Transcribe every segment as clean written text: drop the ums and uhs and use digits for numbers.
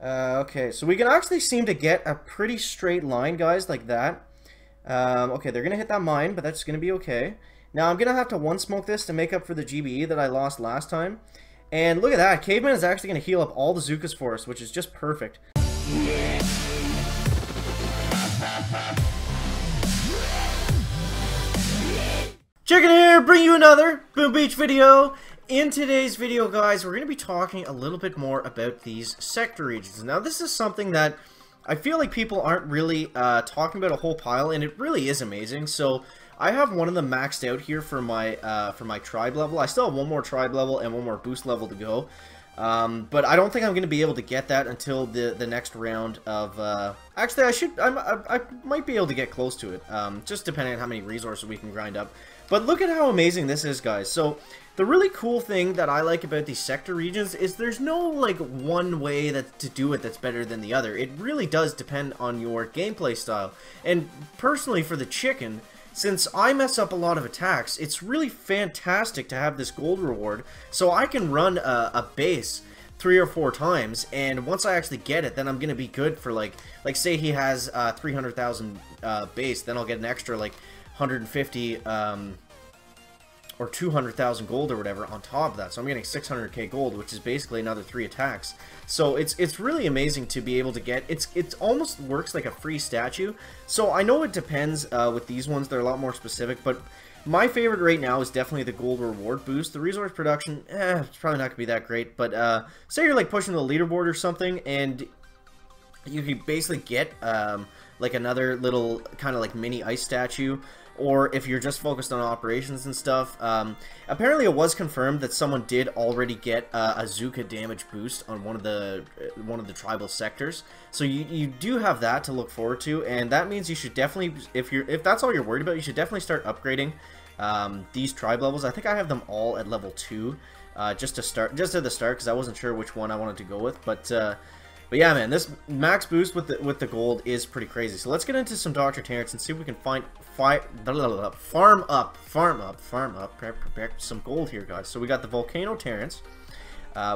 Okay, so we can actually seem to get a pretty straight line, guys, like that. Okay, they're gonna hit that mine, but that's gonna be okay. Now I'm gonna have to one smoke this to make up for the GBE that I lost last time. And look at that, Caveman is actually gonna heal up all the Zookas for us, which is just perfect. Chicken here, bring you another Boom Beach video. In today's video, guys, we're going to be talking a little bit more about these sector regions. Now, this is something that I feel like people aren't really talking about a whole pile, and it really is amazing. So, I have one of them maxed out here for my tribe level. I still have one more tribe level and one more boost level to go. But I don't think I'm going to be able to get that until the next round of... actually, I might be able to get close to it, just depending on how many resources we can grind up. But look at how amazing this is, guys. So, the really cool thing that I like about these sector regions is there's no, like, one way to do it that's better than the other. It really does depend on your gameplay style. And personally, for the chicken, since I mess up a lot of attacks, it's really fantastic to have this gold reward, so I can run a base 3 or 4 times, and once I actually get it, then I'm gonna be good for like say he has 300,000 base, then I'll get an extra like 150 or 200,000 gold or whatever on top of that. So I'm getting 600k gold, which is basically another 3 attacks. So it's really amazing to be able to get. It almost works like a free statue. So I know it depends with these ones. They're a lot more specific, but my favorite right now is definitely the gold reward boost. The resource production, it's probably not gonna be that great. But say you're like pushing the leaderboard or something, and you could basically get like another little kind of like mini ice statue. Or if you're just focused on operations and stuff. Apparently it was confirmed that someone did already get a Zooka damage boost on one of the tribal sectors. So you do have that to look forward to, and that means you should definitely, if that's all you're worried about, you should definitely start upgrading these tribe levels. I think I have them all at level 2, just at the start, because I wasn't sure which one I wanted to go with, but yeah, man, this max boost with the gold is pretty crazy. So let's get into some Dr. Terrence and see if we can farm up some gold here, guys. So we got the Volcano Terrence,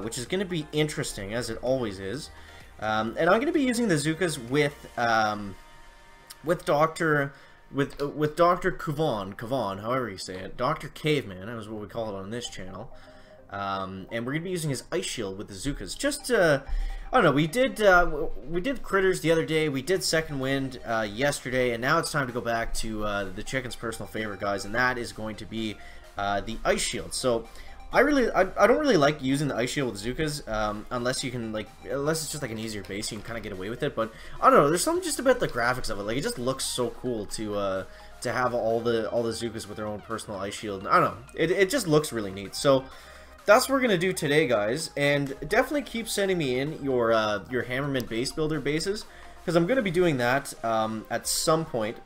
which is going to be interesting, as it always is. And I'm going to be using the Zookas with Dr. Kuvon, however you say it. Dr. Caveman, that was what we call it on this channel. And we're going to be using his Ice Shield with the Zookas. Just, I don't know, we did Critters the other day, we did Second Wind yesterday, and now it's time to go back to the chicken's personal favorite, guys, and that is going to be the Ice Shield. So, I don't really like using the Ice Shield with Zookas, unless you can, unless it's just like an easier base, you can kind of get away with it, but I don't know, there's something just about the graphics of it, like, it just looks so cool to have all the Zookas with their own personal Ice Shield. I don't know, it just looks really neat. So, that's what we're going to do today, guys, and definitely keep sending me in your Hammerman base builder bases, because I'm going to be doing that at some point.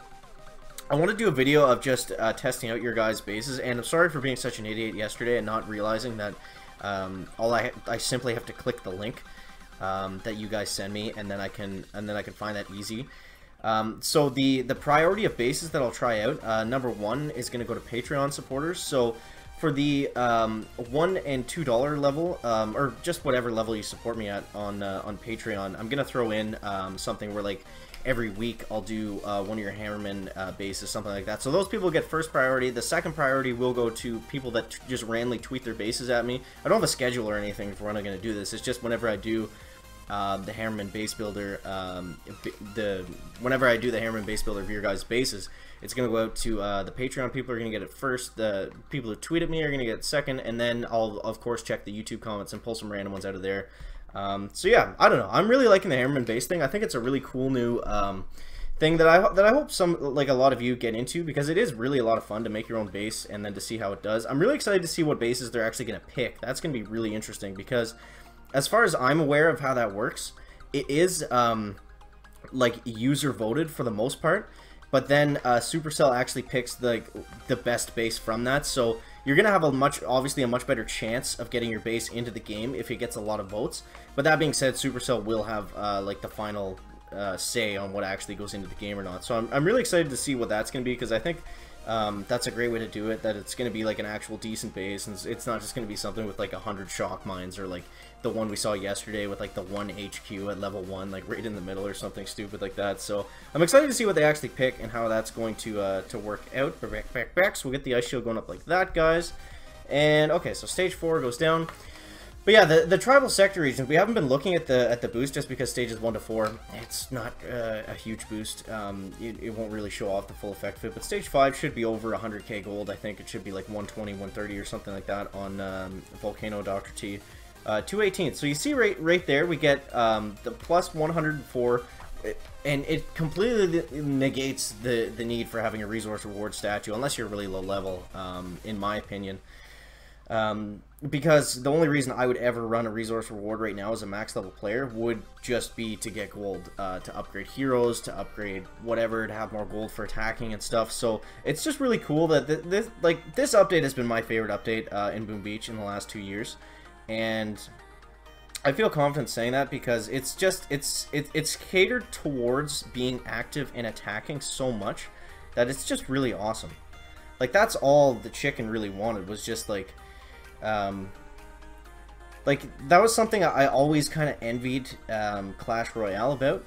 I want to do a video of just testing out your guys' bases, and I'm sorry for being such an idiot yesterday and not realizing that I simply have to click the link that you guys send me, and then I can find that easy. So the priority of bases that I'll try out, number 1 is going to go to Patreon supporters. So for the $1 and $2 level, or just whatever level you support me at on Patreon, I'm gonna throw in something where, like, every week I'll do one of your Hammerman bases, something like that. So those people get first priority. The second priority will go to people that just randomly tweet their bases at me. I don't have a schedule or anything for when I'm gonna do this. It's just whenever I do the Hammerman base builder, whenever I do the Hammerman base builder of your guys' bases, it's going to go out to the Patreon people are going to get it first, the people who tweet at me are going to get it second, and then I'll, of course, check the YouTube comments and pull some random ones out of there. So yeah, I don't know. I'm really liking the Hammerman base thing. I think it's a really cool new thing that I hope a lot of you get into, because it is really a lot of fun to make your own base and then to see how it does. I'm really excited to see what bases they're actually going to pick. That's going to be really interesting, because as far as I'm aware of how that works, it is like user voted for the most part. But then Supercell actually picks the best base from that, so you're gonna have obviously a much better chance of getting your base into the game if it gets a lot of votes. But that being said, Supercell will have like the final say on what actually goes into the game or not. So I'm really excited to see what that's gonna be, because I think That's a great way to do it, that it's going to be like an actual decent base, and it's not just going to be something with like 100 shock mines, or like the one we saw yesterday with like the 1 HQ at level 1, like right in the middle or something stupid like that. So I'm excited to see what they actually pick and how that's going to work out. Back. So we'll get the ice shield going up like that, guys. And okay, so stage 4 goes down. But yeah, the tribal sector region, we haven't been looking at the boost just because stages 1 to 4, it's not a huge boost. It won't really show off the full effect of it. But stage 5 should be over 100k gold. I think it should be like 120, 130 or something like that on Volcano Dr. T. 218. So you see right there, we get the plus 104, and it completely negates the need for having a resource reward statue, unless you're really low level, in my opinion. Because the only reason I would ever run a resource reward right now as a max level player would just be to get gold, to upgrade heroes, to upgrade whatever, to have more gold for attacking and stuff. So it's just really cool that this update has been my favorite update in Boom Beach in the last 2 years, and I feel confident saying that because it's catered towards being active and attacking so much that it's just really awesome. Like, that's all the chicken really wanted, was just like that was something I always kind of envied Clash Royale about,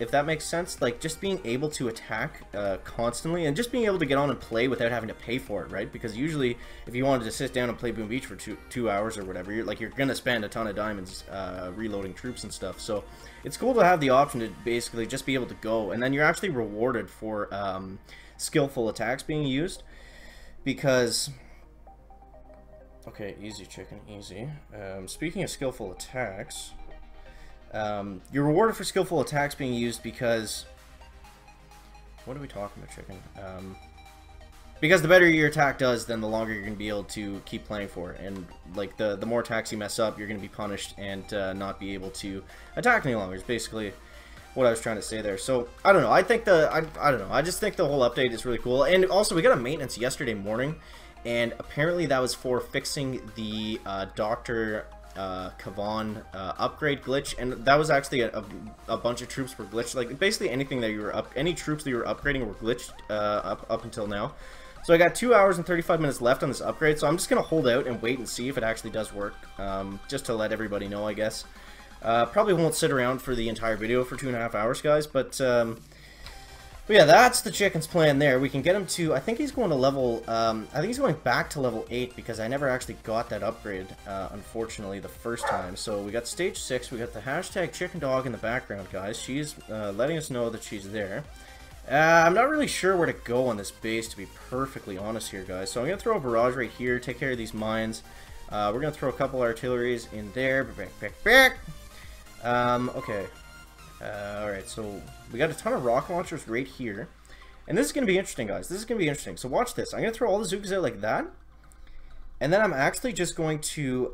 if that makes sense. Like, just being able to attack constantly, and just being able to get on and play without having to pay for it, right? Because usually, if you wanted to sit down and play Boom Beach for two hours or whatever, you're gonna spend a ton of diamonds reloading troops and stuff. So it's cool to have the option to basically just be able to go, and then you're actually rewarded for skillful attacks being used, because... Okay, easy chicken, easy. Speaking of skillful attacks, you're rewarded for skillful attacks being used because... What are we talking about, chicken? Because the better your attack does, then the longer you're going to be able to keep playing for. And like the more attacks you mess up, you're going to be punished and not be able to attack any longer. Is basically what I was trying to say there. So I don't know. I think I don't know. I just think the whole update is really cool. And also, we got a maintenance yesterday morning. And apparently that was for fixing the Dr. Kavan upgrade glitch, and that was actually a bunch of troops were glitched. Like, basically anything that you were any troops that you were upgrading were glitched up until now. So I got 2 hours and 35 minutes left on this upgrade, so I'm just gonna hold out and wait and see if it actually does work, just to let everybody know, I guess. Probably won't sit around for the entire video for 2.5 hours, guys, but yeah, that's the chicken's plan there. We can get him to, I think he's going to level, I think he's going back to level 8 because I never actually got that upgrade, unfortunately, the first time. So we got stage 6, we got the hashtag chicken dog in the background, guys. She's letting us know that she's there. I'm not really sure where to go on this base, to be perfectly honest here, guys. So I'm going to throw a barrage right here, take care of these mines. We're going to throw a couple artilleries in there. Back. Okay. Alright, so we got a ton of rocket launchers right here. And this is going to be interesting, guys. This is going to be interesting. So watch this. I'm going to throw all the Zookas out like that. And then I'm actually just going to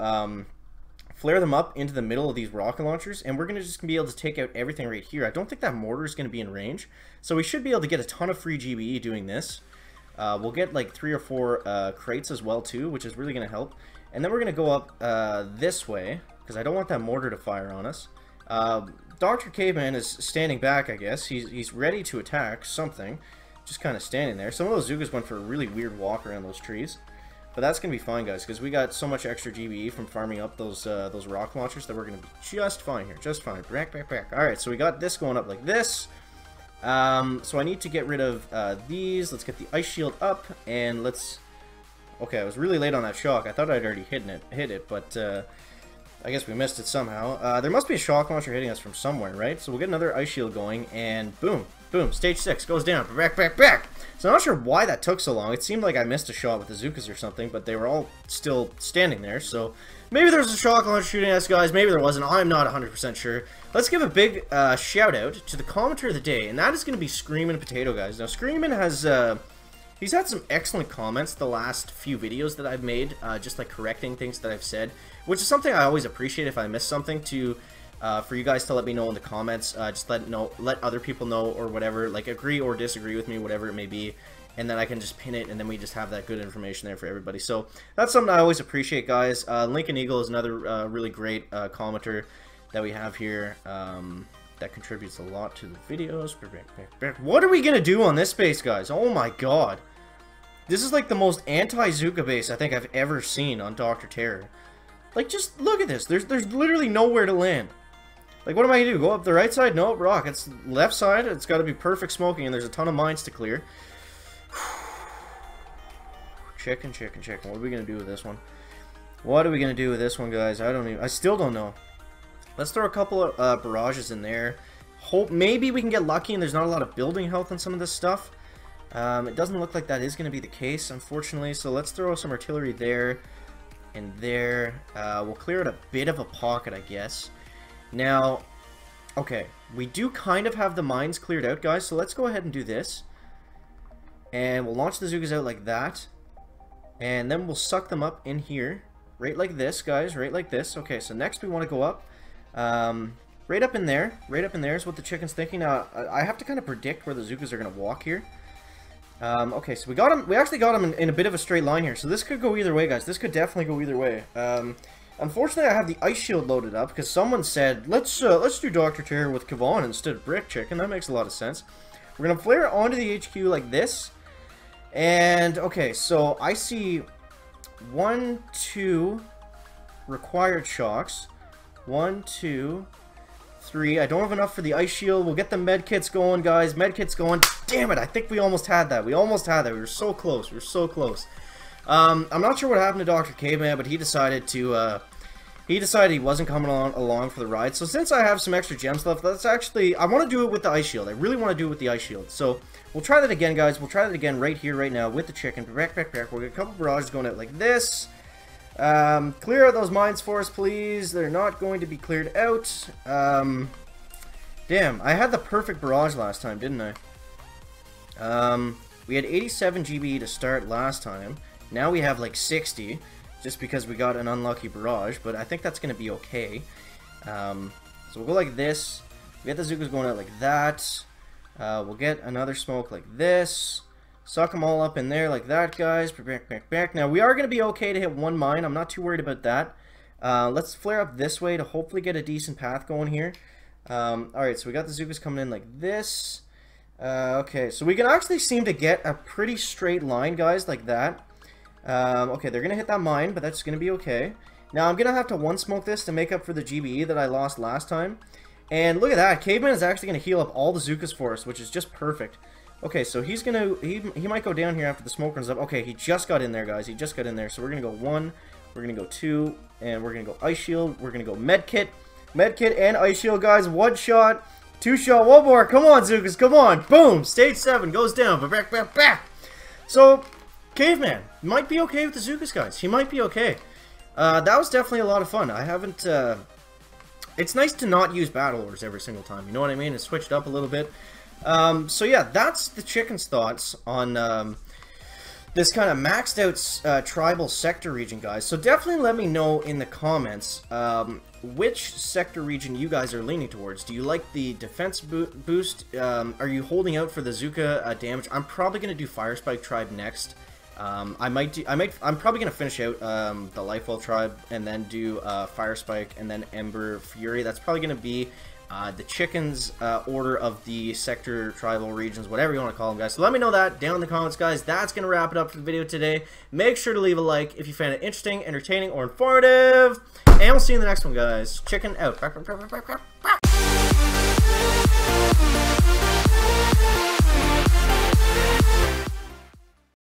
flare them up into the middle of these rocket launchers. And we're going to just be able to take out everything right here. I don't think that mortar is going to be in range. So we should be able to get a ton of free GBE doing this. We'll get like 3 or 4 crates as well, too, which is really going to help. And then we're going to go up this way, because I don't want that mortar to fire on us. Dr. Caveman is standing back, I guess. He's ready to attack something. Just kind of standing there. Some of those Zookas went for a really weird walk around those trees. But that's going to be fine, guys, because we got so much extra GBE from farming up those rocket launchers that we're going to be just fine here. Just fine. Back. Alright, so we got this going up like this. So I need to get rid of these. Let's get the ice shield up, and let's... Okay, I was really late on that shock. I thought I'd already hit it, but... I guess we missed it somehow. There must be a shock launcher hitting us from somewhere, right? So we'll get another ice shield going, and boom. Stage 6 goes down. Back. So I'm not sure why that took so long. It seemed like I missed a shot with the Zookas or something, but they were all still standing there. So maybe there was a shock launcher shooting at us, guys. Maybe there wasn't. I'm not 100% sure. Let's give a big shout out to the commenter of the day, and that is going to be Screamin' Potato, guys. Now, Screamin' has... He's had some excellent comments the last few videos that I've made, just like correcting things that I've said, which is something I always appreciate if I miss something, to for you guys to let me know in the comments. Just let other people know, or whatever, like agree or disagree with me, whatever it may be, and then I can just pin it, and then we just have that good information there for everybody. So that's something I always appreciate, guys. Lincoln Eagle is another really great commenter that we have here. That contributes a lot to the videos. What are we gonna do on this base, guys? Oh my god. This is like the most anti-Zuka base I think I've ever seen on Dr. Terror. Like, just look at this. There's literally nowhere to land. Like, what am I gonna do? Go up the right side? No, rock. It's left side. It's got to be perfect smoking, and there's a ton of mines to clear. Chicken. What are we gonna do with this one? What are we gonna do with this one, guys? I still don't know. Let's throw a couple of barrages in there. Hope maybe we can get lucky and there's not a lot of building health on some of this stuff. It doesn't look like that is going to be the case, unfortunately. So let's throw some artillery there and there. We'll clear out a bit of a pocket, I guess. Now, okay, we do kind of have the mines cleared out, guys. So let's go ahead and do this. And we'll launch the Zukas out like that. And then we'll suck them up in here. Right like this, guys. Right like this. Okay, so next we want to go up. Right up in there. Right up in there is what the chicken's thinking. Now, I have to kind of predict where the Zukas are going to walk here. Okay, so we got him. We actually got him in a bit of a straight line here. So this could go either way, guys. This could definitely go either way. Unfortunately, I have the ice shield loaded up because someone said, let's do Dr. Terror with Kavan instead of Brick Chicken. That makes a lot of sense. We're going to flare onto the HQ like this. And, okay, so I see 1, 2 required shocks. 1, 2, 3. I don't have enough for the ice shield. We'll get the med kits going, guys. Med kits going. Damn it! I think we almost had that. We almost had that. We were so close. We were so close. I'm not sure what happened to Dr. Caveman, but he decided to. He decided he wasn't coming along for the ride. So since I have some extra gems left, let's actually. I want to do it with the ice shield. I really want to do it with the ice shield. So we'll try that again, guys. We'll try that again right here, right now, with the chicken. Back. We'll get a couple barrages going out like this. Clear out those mines for us, please. They're not going to be cleared out. Damn, I had the perfect barrage last time, didn't I? We had 87 GBE to start last time. Now we have like 60, just because we got an unlucky barrage, but I think that's going to be okay. So we'll go like this. We get the Zukas going out like that. We'll get another smoke like this. Suck them all up in there like that, guys. Back. Now, we are going to be okay to hit one mine. I'm not too worried about that. Let's flare up this way to hopefully get a decent path going here. Alright, so we got the Zukas coming in like this. Okay, so we can actually seem to get a pretty straight line, guys, like that. Okay, they're going to hit that mine, but that's going to be okay. Now, I'm going to have to one-smoke this to make up for the GBE that I lost last time. And look at that. Caveman is actually going to heal up all the Zukas for us, which is just perfect. Okay, so he's gonna he might go down here after the smoke runs up. Okay, he just got in there, guys. He just got in there. So we're gonna go 1, we're gonna go 2, and we're gonna go ice shield. We're gonna go med kit and ice shield, guys. 1 shot, 2 shot, 1 more. Come on, Zukas, come on. Boom. Stage 7 goes down. But back. So Caveman might be okay with the Zukas, guys. He might be okay. That was definitely a lot of fun. I haven't. It's nice to not use battle orders every single time. You know what I mean? It's switched up a little bit. So yeah, that's the chicken's thoughts on this kind of maxed out tribal sector region, guys. So definitely let me know in the comments which sector region you guys are leaning towards. Do you like the defense boost? Are you holding out for the Zuka damage? I'm probably gonna do Fire Spike tribe next. I'm probably gonna finish out the Lifewell tribe and then do Fire Spike and then Ember Fury. That's probably gonna be the chicken's order of the sector, tribal regions, whatever you want to call them, guys. So let me know that down in the comments, guys. That's going to wrap it up for the video today. Make sure to leave a like if you found it interesting, entertaining, or informative. And we'll see you in the next one, guys. Chicken out.